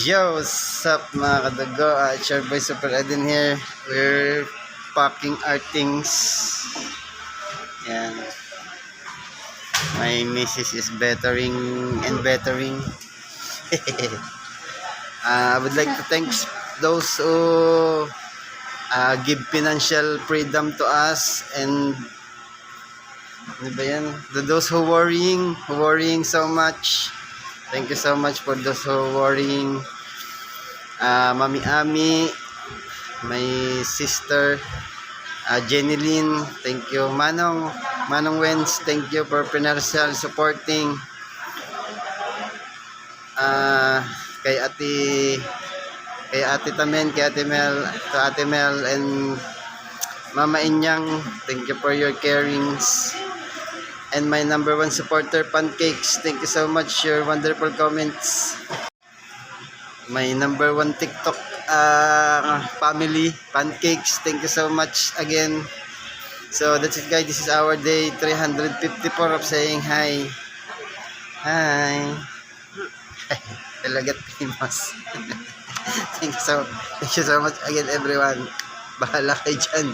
Yo, what's up mga kadago? It's your boy Super Edin here. We're packing our things. Yan. My missus is bettering and bettering. I would like to thank those who give financial freedom to us, and ano ba yan? Those who worrying so much. Thank you so much for those who worrying. Mami Ami, my sister, Jenny Lynn, thank you. Manong Wens, thank you for financial supporting. Kay Ate Tamen, kay Ate Mel, and Mama Inyang, thank you for your carings. And my number one supporter, Pancakes, thank you so much, your wonderful comments. My number one TikTok family, Pancakes, thank you so much again. So that's it guys, this is our day 354 of saying hi. Hi. Talaga famous. Thank you so much again everyone. Bahala kayo dyan.